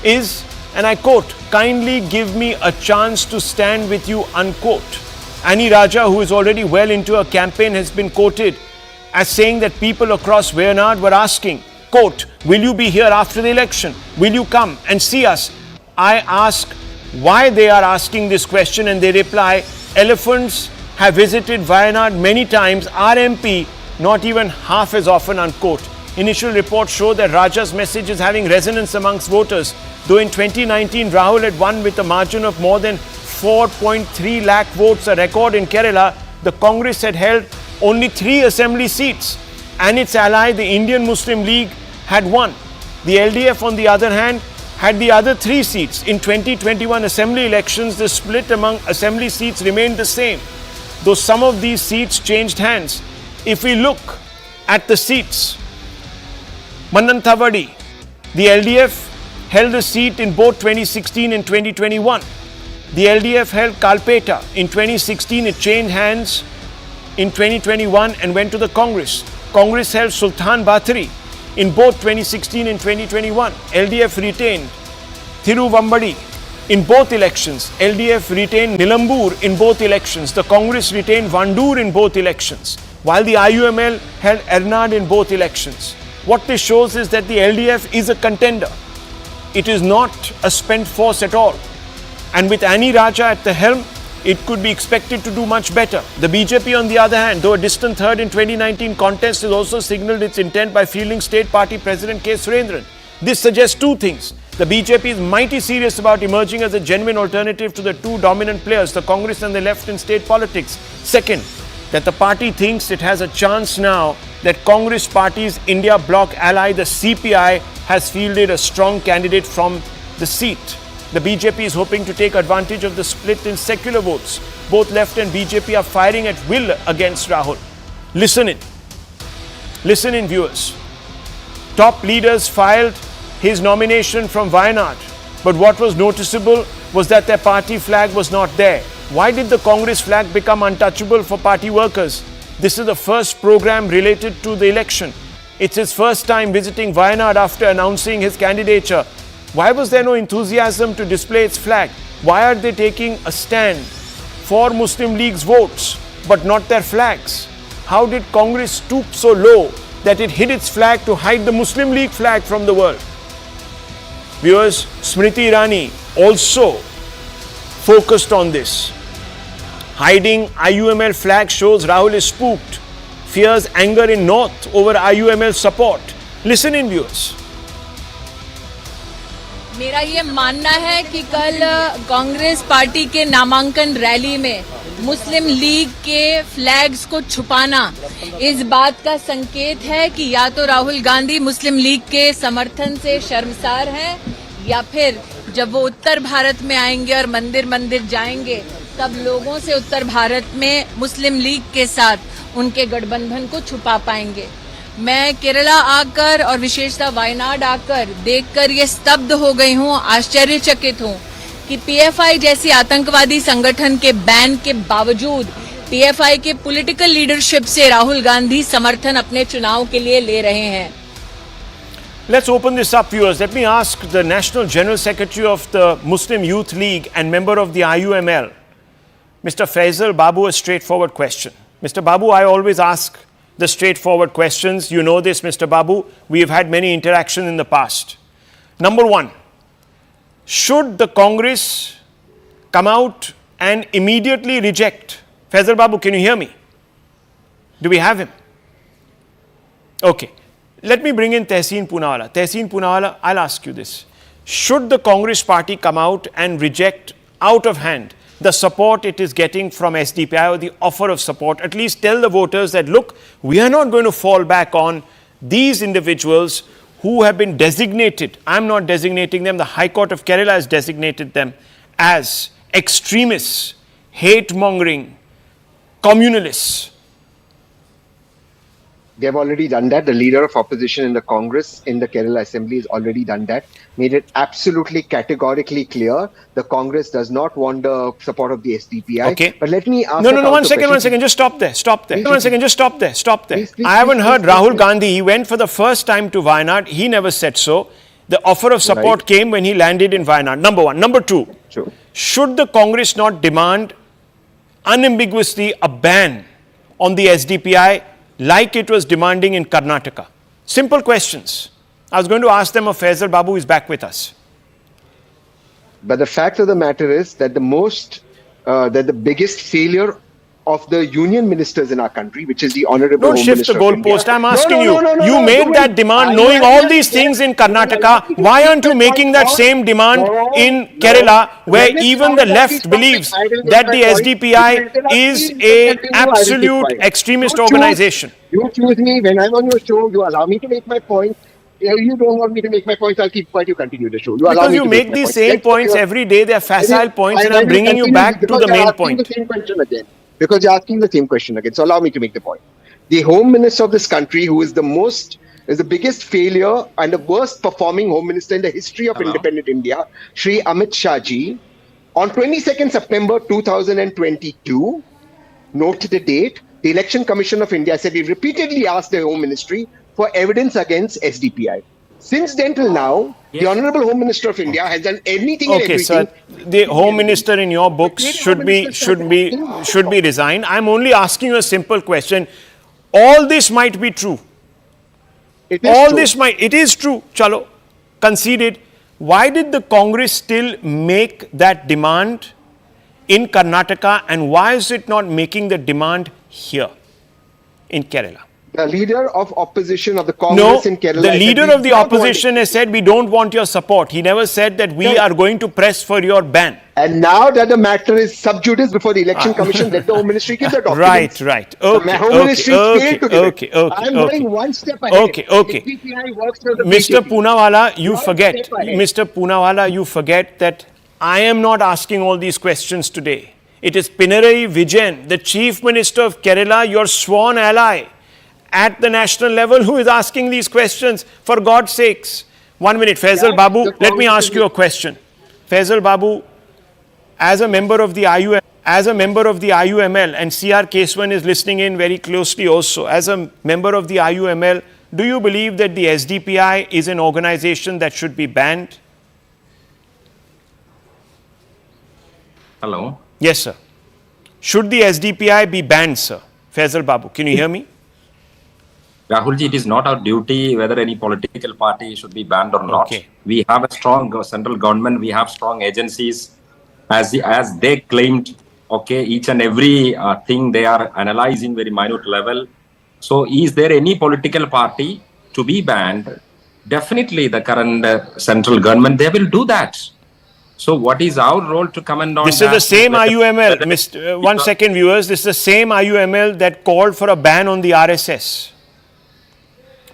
is, and I quote, "Kindly give me a chance to stand with you," unquote. Annie Raja, who is already well into her campaign, has been quoted as saying that people across Wayanad were asking, quote, "Will you be here after the election? Will you come and see us?" I ask why they are asking this question, and they reply, "Elephants have visited Wayanad many times, our MP not even half as often," unquote. Initial reports show that Raja's message is having resonance amongst voters. Though in 2019 Rahul had won with a margin of more than 4.3 lakh votes, a record in Kerala, the Congress had held only 3 assembly seats and its ally, the Indian Muslim League, had won. The LDF, on the other hand, had the other 3 seats. In 2021 assembly elections, the split among assembly seats remained the same, though some of these seats changed hands. If we look at the seats, Mananthavadi, the LDF held a seat in both 2016 and 2021. The LDF held Kalpeta in 2016. It changed hands in 2021 and went to the Congress. Congress held Sultan Bathri in both 2016 and 2021. LDF retained Thiruvambadi in both elections. LDF retained Nilambur in both elections. The Congress retained Vandoor in both elections, while the IUML held Ernad in both elections. What this shows is that the LDF is a contender. It is not a spent force at all. And with Annie Raja at the helm, it could be expected to do much better. The BJP, on the other hand, though a distant third in 2019 contest, has also signalled its intent by fielding State Party President K. Surendran. This suggests 2 things. The BJP is mighty serious about emerging as a genuine alternative to the 2 dominant players, the Congress and the left, in state politics. Second, that the party thinks it has a chance now that Congress Party's India bloc ally, the CPI, has fielded a strong candidate from the seat. The BJP is hoping to take advantage of the split in secular votes. Both left and BJP are firing at will against Rahul. Listen in viewers. Top leaders filed his nomination from Wayanad, but what was noticeable was that their party flag was not there. Why did the Congress flag become untouchable for party workers? This is the first program related to the election. It's his first time visiting Wayanad after announcing his candidature. Why was there no enthusiasm to display its flag? Why are they taking a stand for Muslim League's votes but not their flags? How did Congress stoop so low that it hid its flag to hide the Muslim League flag from the world? Viewers, Smriti Irani also focused on this. Hiding IUML flag shows Rahul is spooked. Fears anger in North over IUML support. Listen in, viewers. मेरा ये मानना है कि कल Congress party के नामांकन rally में मुस्लिम league के फ्लैग्स को छुपाना इस बात का संकेत है कि या तो राहुल गांधी मुस्लिम लीग के समर्थन से शर्मसार हैं, या फिर जब वो उत्तर भारत में आएंगे और मंदिर मंदिर जाएंगे तब लोगों से उत्तर भारत में मुस्लिम लीग के साथ उनके गठबंधन को छुपा पाएंगे। मैं केरला आकर और विशेषतः वायनाड आकर देखकर ये स्तब्ध हो गई हूँ, आश्चर्यचकित हूँ कि पीएफआई जैसी आतंकवादी संगठन के बैन के बावजूद पीएफआई के पॉलिटिकल लीडरशिप से राहुल गांधी समर्थन अपने चुनाव के लिए ले रहे हैं? Let's open this up, viewers. Let me ask the National General Secretary of the Muslim Youth League and member of the IUML, Mr. Faisal Babu, a straightforward question. Mr. Babu, I always ask the straightforward questions. You know this, Mr. Babu. We have had many interactions in the past. Number one, should the Congress come out and immediately reject? Faisal Babu, can you hear me? Do we have him? Okay. Let me bring in Tehseen Poonawalla. Tehseen Poonawalla, I'll ask you this. Should the Congress party come out and reject out of hand the support it is getting from SDPI or the offer of support? At least tell the voters that, look, we are not going to fall back on these individuals who have been designated. I'm not designating them. The High Court of Kerala has designated them as extremists, hate-mongering, communalists. They've already done that. The leader of opposition in the Congress in the Kerala Assembly has already done that. Made it absolutely categorically clear the Congress does not want the support of the SDPI. Okay. But let me ask. No, one second. Just stop there. Stop there. I haven't heard Rahul Gandhi. He went for the first time to Wayanad. He never said so. The offer of support came when he landed in Wayanad. Number one. Number two. True. Should the Congress not demand unambiguously a ban on the SDPI like it was demanding in Karnataka? Simple questions. I was going to ask them of Faisal Babu, who is back with us. But the fact of the matter is that the biggest failure of the union ministers in our country, which is the Honorable Don't Home shift Minister the of India. goalpost. I'm asking you. No, You made that demand knowing all these things in Karnataka. Why aren't you making that same demand in Kerala, where even the left believes that the SDPI is an absolute extremist organization? You choose me when I'm on your show. You allow me to make my point. You don't want me to make my points. I'll keep quiet. You continue the show. Because you make these same points every day. They're facile points, and I'm bringing you back to the main point. The same question again. Because you're asking the same question again. So allow me to make the point. The Home Minister of this country, who is the biggest failure and the worst performing Home Minister in the history of independent India, Shri Amit Shah ji, on 22nd September 2022, note the date, the Election Commission of India said he repeatedly asked the Home Ministry for evidence against SDPI. Since then till now, the Honorable Home Minister of India has done anything and everything. Sir, the Home Minister in your books should be resigned. I'm only asking you a simple question. All this might be true. It is true. Chalo, conceded. Why did the Congress still make that demand in Karnataka, and why is it not making the demand here in Kerala? The leader of opposition of the Congress in Kerala. The leader of the opposition has said, we don't want your support. He never said that we are going to press for your ban. And now that the matter is sub judice before the Election Commission, let the Home Ministry give the documents. Right. Okay, the Home Ministry failed to give it. I'm going one step ahead. Okay. Mr. Poonawalla, you forget that I am not asking all these questions today. It is Pinarayi Vijayan, the Chief Minister of Kerala, your sworn ally at the national level, who is asking these questions. For God's sakes. 1 minute, Faisal Babu, let me ask you a question. Faisal Babu, as a member of the IUML, and CR Keswan is listening in very closely also, as a member of the IUML, do you believe that the SDPI is an organization that should be banned? Hello? Yes, sir. Should the SDPI be banned, sir? Faisal Babu, can you hear me? Rahulji, it is not our duty whether any political party should be banned or not. Okay. We have a strong central government. We have strong agencies. As they claimed, each and every thing they are analyzing very minute level. So is there any political party to be banned? Definitely the current central government, they will do that. So what is our role to comment on this that? This is the same IUML. 1 second, viewers. This is the same IUML that called for a ban on the RSS.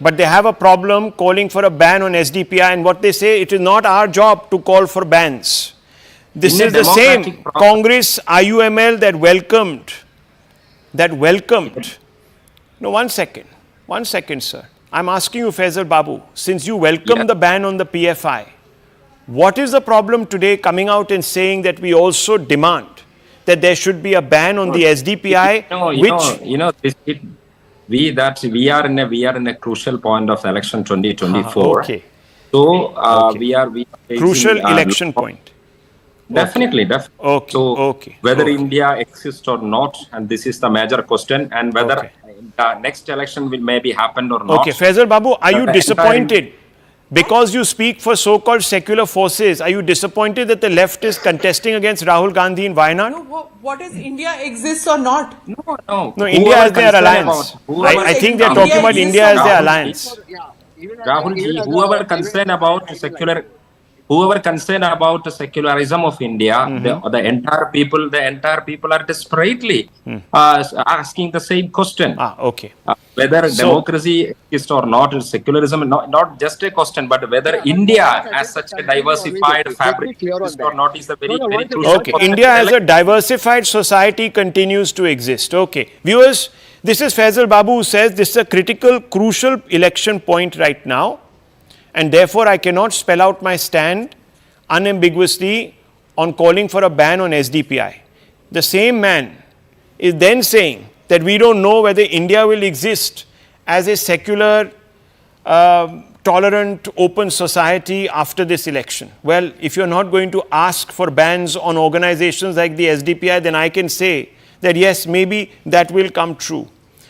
But they have a problem calling for a ban on SDPI, and what they say, it is not our job to call for bans. This is the same Congress IUML that welcomed. No, 1 second. 1 second, sir. I'm asking you, Faisal Babu, since you welcomed the ban on the PFI, What is the problem today coming out and saying that we also demand that there should be a ban on the SDPI? We are in a crucial point of election 2024. Okay. So Okay. we are facing, Crucial election point. Definitely. Okay. So Okay. whether Okay. India exists or not, and this is the major question, and whether Okay. the next election will maybe happen or not. Okay, Faisal Babu, are you The disappointed? Because you speak for so-called secular forces, are you disappointed that the left is contesting against Rahul Gandhi in Wayanad? No, what is India exists or not? No, India has their alliance. I think they're talking about India as their alliance. Rahul, whoever concerned about the secularism of India, the entire people are desperately asking the same question. Okay. Whether democracy exists or not, secularism, not just a question, but whether India as such a diversified fabric exists or not is a very crucial Okay, India as a diversified society continues to exist. Okay, viewers, this is Faisal Babu who says this is a critical, crucial election point right now, and therefore I cannot spell out my stand unambiguously on calling for a ban on SDPI. The same man is then saying that we don't know whether India will exist as a secular, tolerant, open society after this election. Well, if you're not going to ask for bans on organizations like the SDPI, then I can say that yes, maybe that will come true.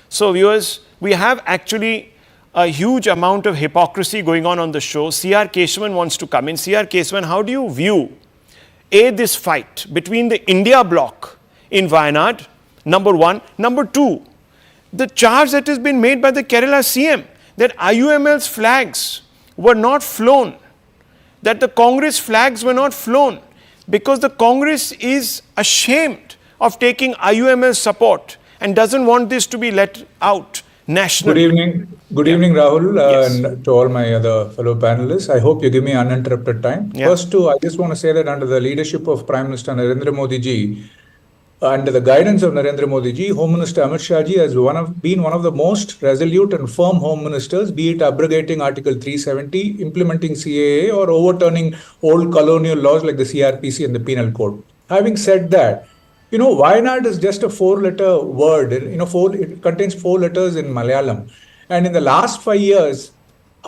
So viewers, we have actually a huge amount of hypocrisy going on the show. C.R. Keshavan wants to come in. C.R. Keshavan, how do you view this fight between the India bloc in Wayanad, number one? Number two, the charge that has been made by the Kerala CM that IUML's flags were not flown, that the Congress flags were not flown because the Congress is ashamed of taking IUML support and doesn't want this to be let out nationally. Good evening, Rahul, and to all my other fellow panelists. I hope you give me uninterrupted time. First, I just want to say that under the leadership of Prime Minister Narendra Modi ji, under the guidance of Narendra Modi ji, Home Minister Amit Shah ji has been one of the most resolute and firm Home Ministers, be it abrogating Article 370, implementing CAA, or overturning old colonial laws like the CRPC and the Penal Code. Having said that, Wayanad is just a 4-letter word. It contains 4 letters in Malayalam. And in the last 5 years,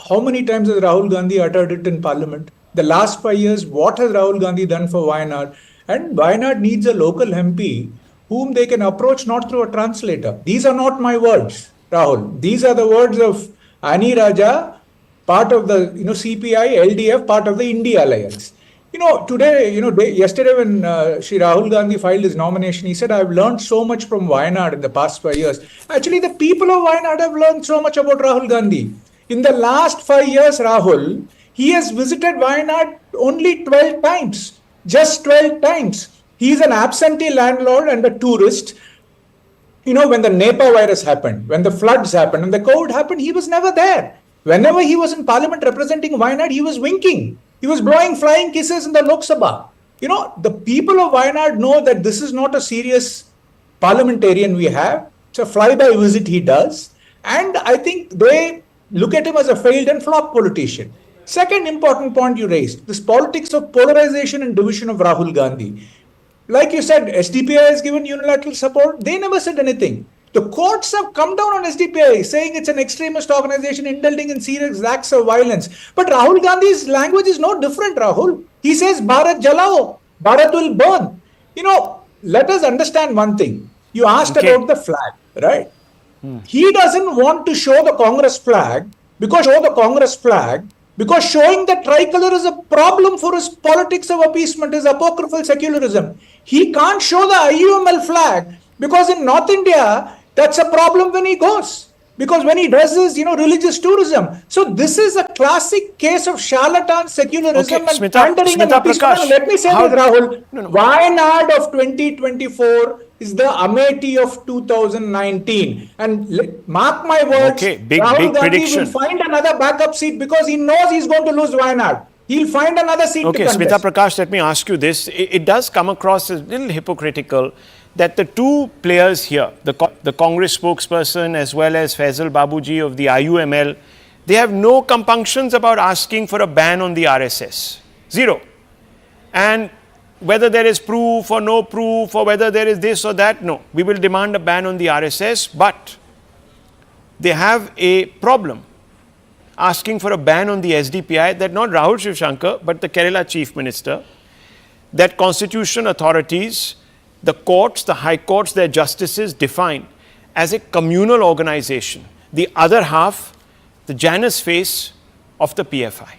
how many times has Rahul Gandhi uttered it in Parliament? The last 5 years, what has Rahul Gandhi done for Wayanad? And Wayanad needs a local MP whom they can approach not through a translator. These are not my words, Rahul. These are the words of Ani Raja, part of the CPI, LDF, part of the India Alliance. Yesterday when Shri Rahul Gandhi filed his nomination, he said, I've learned so much from Wayanad in the past 5 years. Actually, the people of Wayanad have learned so much about Rahul Gandhi. In the last 5 years, Rahul, he has visited Wayanad only 12 times. Just 12 times. He's an absentee landlord and a tourist. When the Nipah virus happened, when the floods happened, when the COVID happened, he was never there. Whenever he was in Parliament representing Wayanad, he was winking. He was blowing flying kisses in the Lok Sabha. The people of Wayanad know that this is not a serious parliamentarian we have. It's a flyby visit he does. And I think they look at him as a failed and flop politician. Second important point you raised, this politics of polarization and division of Rahul Gandhi. Like you said, SDPI has given unilateral support. They never said anything. The courts have come down on SDPI, saying it's an extremist organization indulging in serious acts of violence. But Rahul Gandhi's language is no different, Rahul. He says, Bharat jalao, Bharat will burn. Let us understand one thing. You asked about the flag, right? He doesn't want to show the Congress flag because showing the tricolor is a problem for his politics of appeasement, his apocryphal secularism. He can't show the IUML flag because in North India, that's a problem when he goes. Because when he does his, religious tourism. So this is a classic case of charlatan secularism and pandering and appeasement. Let me say this, Rahul. Wayanad of 2024 is the Amethi of 2019. And mark my words, Rahul Gandhi will find another backup seat because he knows he's going to lose Wayanad. He'll find another seat to contest. Smita Prakash, let me ask you this. It does come across as a little hypocritical that the two players here, the Congress spokesperson as well as Faisal Babuji of the IUML, they have no compunctions about asking for a ban on the RSS. Zero. And whether there is proof or no proof, or whether there is this or that, no. We will demand a ban on the RSS, but they have a problem asking for a ban on the SDPI that not Rahul Shivshankar, but the Kerala Chief Minister, that constitutional authorities, the courts, the high courts, their justices define as a communal organization. The other half, the Janus face of the PFI.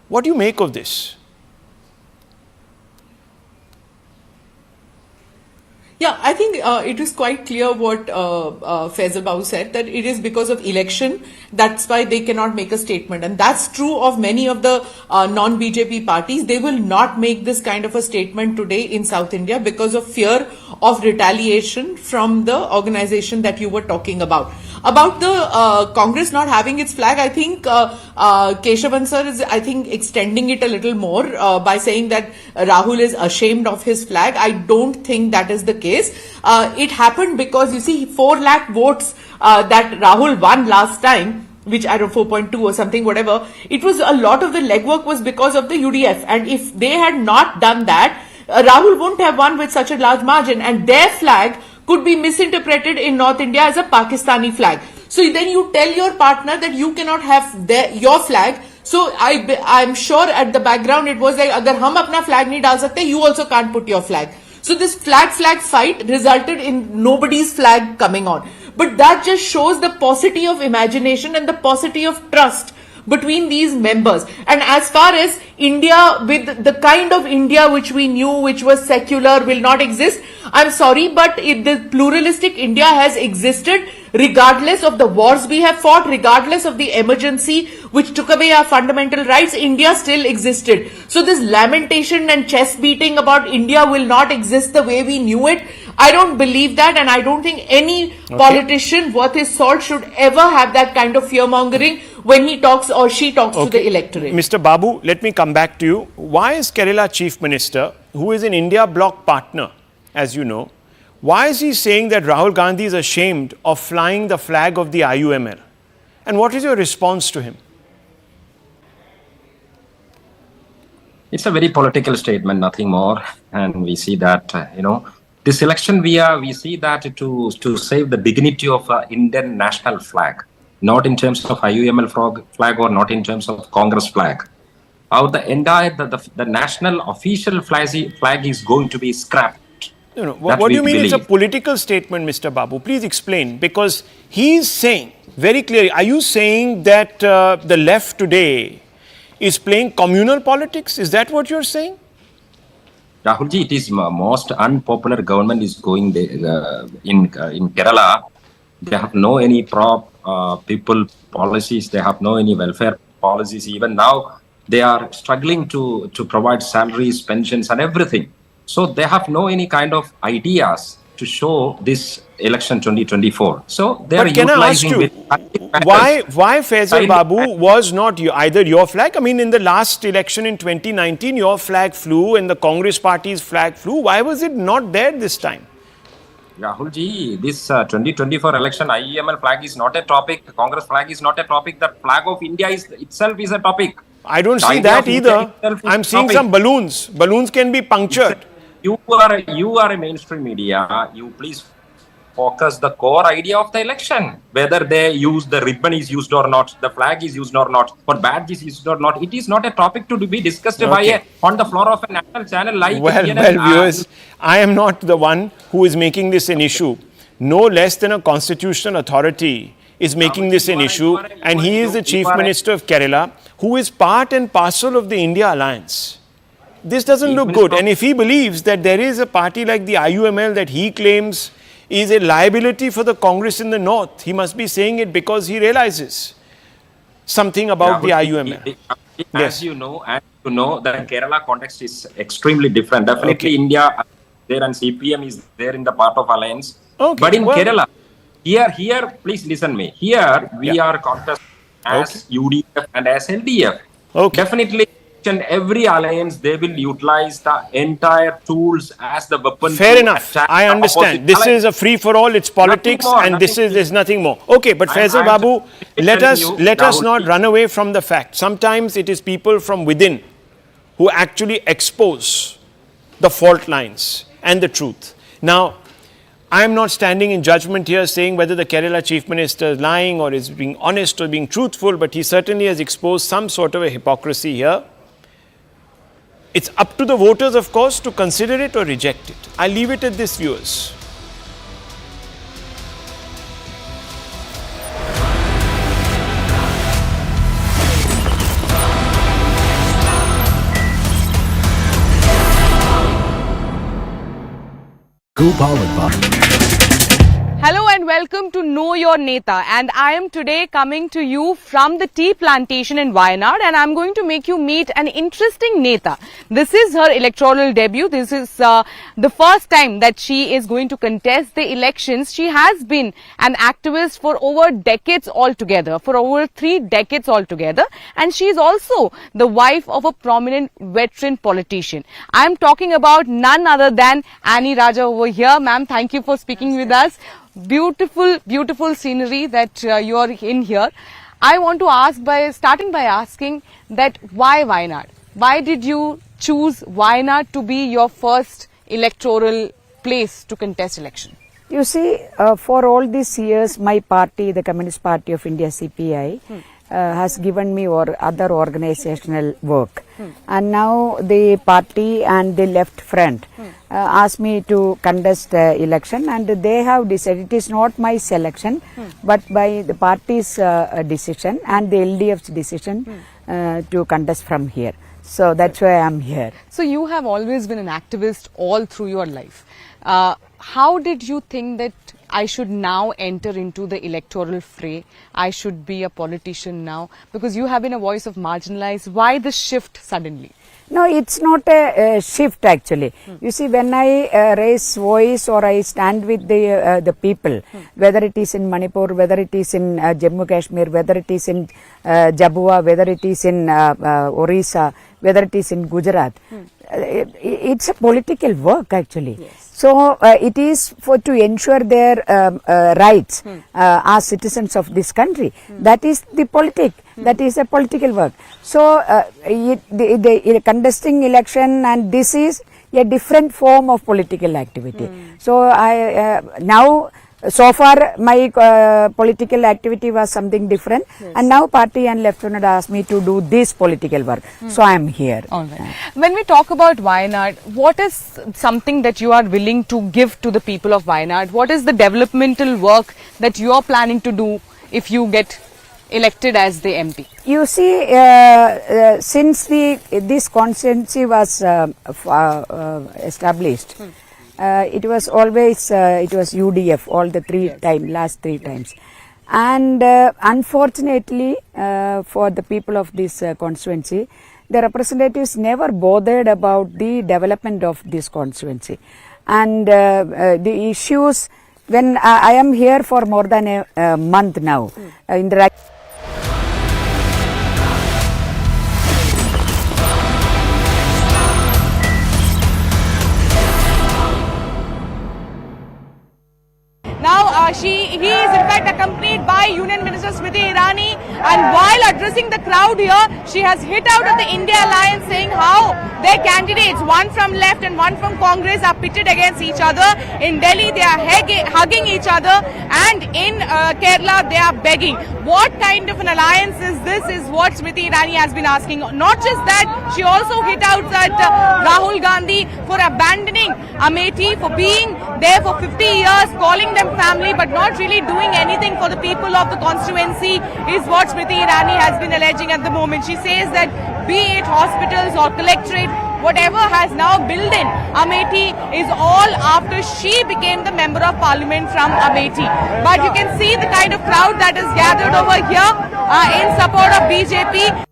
What do you make of this? Yeah, I think it is quite clear what Faisal Babu said, that it is because of election, that's why they cannot make a statement. And that's true of many of the non-BJP parties. They will not make this kind of a statement today in South India because of fear of retaliation from the organization that you were talking about. About the Congress not having its flag, I think Keshavan sir is, I think, extending it a little more by saying that Rahul is ashamed of his flag. I don't think that is the case. It happened because, you see, 4 lakh votes that Rahul won last time, which I don't know, 4.2 or something, whatever. It was a lot of the legwork was because of the UDF. And if they had not done that, Rahul wouldn't have won with such a large margin. And their flag could be misinterpreted in North India as a Pakistani flag. So then you tell your partner that you cannot have your flag. So I'm sure at the background it was like, agar hum apna flag nahi dal sakte, you also can't put your flag. So this flag fight resulted in nobody's flag coming on. But that just shows the paucity of imagination and the paucity of trust between these members. And as far as India, with the kind of India which we knew, which was secular, will not exist, I'm sorry, but the pluralistic India has existed regardless of the wars we have fought, regardless of the emergency which took away our fundamental rights. India still existed. So this lamentation and chest beating about India will not exist the way we knew it, I don't believe that, and I don't think any politician worth his salt should ever have that kind of fear-mongering when he talks or she talks to the electorate. Mr. Babu, let me come back to you. Why is Kerala Chief Minister, who is an India bloc partner, as you know, why is he saying that Rahul Gandhi is ashamed of flying the flag of the IUML? And what is your response to him? It's a very political statement, nothing more. And we see that, this election, we see that to save the dignity of Indian national flag, not in terms of IUML flag or not in terms of Congress flag. The entire the national official flag is going to be scrapped. No. What do you mean it's a political statement, Mr. Babu? Please explain, because he's saying very clearly, are you saying that the left today is playing communal politics? Is that what you're saying? Rahulji, it is most unpopular government is going in Kerala. They have no any people policies. They have no any welfare policies. Even now, they are struggling to provide salaries, pensions, and everything. So they have no any kind of ideas to show this election 2024. So they are utilizing. But can I ask you, why Faisal Babu was not either your flag? I mean, in the last election in 2019, your flag flew and the Congress party's flag flew. Why was it not there this time? Rahulji, this 2024 election, IUML flag is not a topic. Congress flag is not a topic. The flag of India itself is a topic. I don't see that either. I'm seeing some balloons. Balloons can be punctured. You are a mainstream media. You please focus the core idea of the election. Whether they use the ribbon is used or not, the flag is used or not, or badge is used or not. It is not a topic to be discussed on the floor of a national channel like viewers, I am not the one who is making this an issue. No less than a constitutional authority is making this an issue, and he is the Chief Minister of Kerala, who is part and parcel of the India Alliance. This doesn't look good. And if he believes that there is a party like the IUML that he claims is a liability for the Congress in the north, he must be saying it because he realizes something about the IUML. As you know, the Kerala context is extremely different. Definitely India there and CPM is there in the part of alliance. But in Kerala, here, please listen me. Here we are contesting as UDF and as LDF. Definitely, and every alliance, they will utilize the entire tools as the weapon. Fair enough. I understand. This is a free-for-all. It's politics, and there's nothing more. Okay, but Faisal Babu, let us not run away from the fact. Sometimes it is people from within who actually expose the fault lines and the truth. Now, I am not standing in judgment here saying whether the Kerala Chief Minister is lying or is being honest or being truthful, but he certainly has exposed some sort of a hypocrisy here. It's up to the voters, of course, to consider it or reject it. I leave it at this, viewers. Hello and welcome to Know Your Neta, and I am today coming to you from the tea plantation in Wayanad, and I'm going to make you meet an interesting Neta. This is her electoral debut. This is the first time that she is going to contest the elections. She has been an activist for over decades altogether, for over 3 decades altogether, and she is also the wife of a prominent veteran politician. I'm talking about none other than Annie Raja over here. Ma'am, thank you for speaking with us. Beautiful, beautiful scenery that you are in here. I want to ask starting by asking that why Wayanad? Why did you choose Wayanad to be your first electoral place to contest election? You see, for all these years, my party, the Communist Party of India, CPI, has given me other organizational work. And now the party and the left front asked me to contest the election, and they have decided, it is not my selection, but by the party's decision and the LDF's decision to contest from here. So that's why I am here. So you have always been an activist all through your life. How did you think that I should now enter into the electoral fray? I should be a politician now, because you have been a voice of marginalized. Why the shift suddenly? No, it's not a shift actually. You see, when I raise voice or I stand with the people, whether it is in Manipur, whether it is in Jammu Kashmir, whether it is in Jabua, whether it is in Orissa, whether it is in Gujarat, it's a political work actually. Yes. So it is to ensure their rights as citizens of this country. That is the politic. That is a political work. So the contesting election, and this is a different form of political activity. So I now, so far my political activity was something different, and now party and left front asked me to do this political work. So I am here. All right. When we talk about Wayanad, what is something that you are willing to give to the people of Wayanad? What is the developmental work that you are planning to do if you get elected as the MP? You see, since this constituency was established, it was always it was UDF all the last three times, and unfortunately for the people of this constituency, the representatives never bothered about the development of this constituency, and the issues. When I am here for more than a month now, he is in fact accompanied by Union Minister Smriti Irani, and while addressing the crowd here, she has hit out at the India Alliance, saying how their candidates, one from left and one from Congress, are pitted against each other. In Delhi they are hugging each other, and in Kerala they are begging. What kind of an alliance is this, is what Smriti Irani has been asking. Not just that, she also hit out at Rahul Gandhi for abandoning Amethi, for being there for 50 years, calling them family, but not really doing anything for the people of the constituency, is what Smriti Irani has been alleging at the moment. She says that be it hospitals or collectorate, whatever has now built in Amethi is all after she became the member of parliament from Amethi. But you can see the kind of crowd that is gathered over here in support of BJP.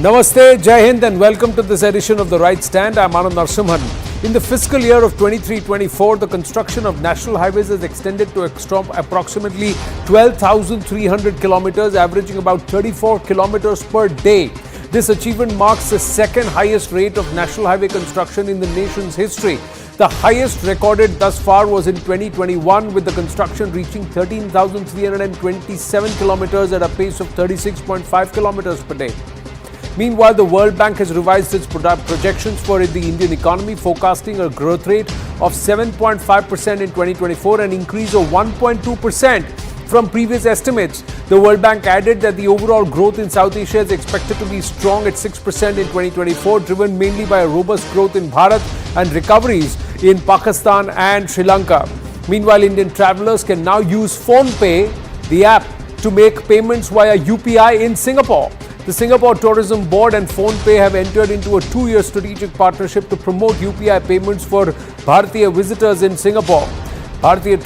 Namaste, Jai Hind, and welcome to this edition of The Right Stand. I'm Anand Narsimhan. In the fiscal year of 23-24, the construction of national highways is extended to approximately 12,300 kilometers, averaging about 34 kilometers per day. This achievement marks the second highest rate of national highway construction in the nation's history. The highest recorded thus far was in 2021, with the construction reaching 13,327 kilometers at a pace of 36.5 kilometers per day. Meanwhile, the World Bank has revised its projections for the Indian economy, forecasting a growth rate of 7.5% in 2024, an increase of 1.2% from previous estimates. The World Bank added that the overall growth in South Asia is expected to be strong at 6% in 2024, driven mainly by a robust growth in Bharat and recoveries in Pakistan and Sri Lanka. Meanwhile, Indian travelers can now use PhonePe, the app, to make payments via UPI in Singapore. The Singapore Tourism Board and PhonePe have entered into a 2-year strategic partnership to promote UPI payments for Bharatiya visitors in Singapore. Bharatiya